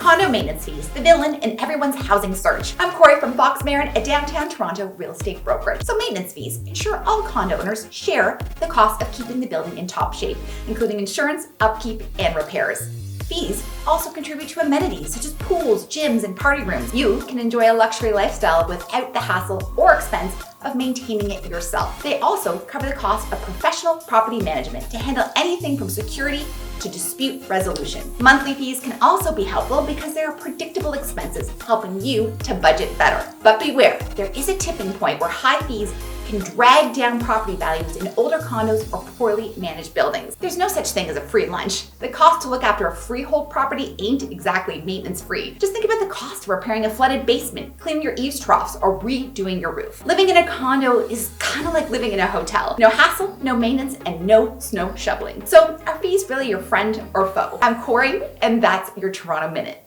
Condo maintenance fees, the villain in everyone's housing search. I'm Corey from Fox Marin, a downtown Toronto real estate brokerage. So maintenance fees ensure all condo owners share the cost of keeping the building in top shape, including insurance, upkeep, and repairs. Fees also contribute to amenities such as pools, gyms, and party rooms. You can enjoy a luxury lifestyle without the hassle or expense of maintaining it yourself. They also cover the cost of professional property management to handle anything from security to dispute resolution. Monthly fees can also be helpful because they are predictable expenses, helping you to budget better. But beware, there is a tipping point where high fees can drag down property values in older condos or poorly managed buildings. There's no such thing as a free lunch. The cost to look after a freehold property ain't exactly maintenance free. Just think about the cost of repairing a flooded basement, cleaning your eaves troughs, or redoing your roof. Living in a condo is kind of like living in a hotel. No hassle, no maintenance, and no snow shoveling. So are fees really your friend or foe? I'm Corey, and that's your Toronto Minute.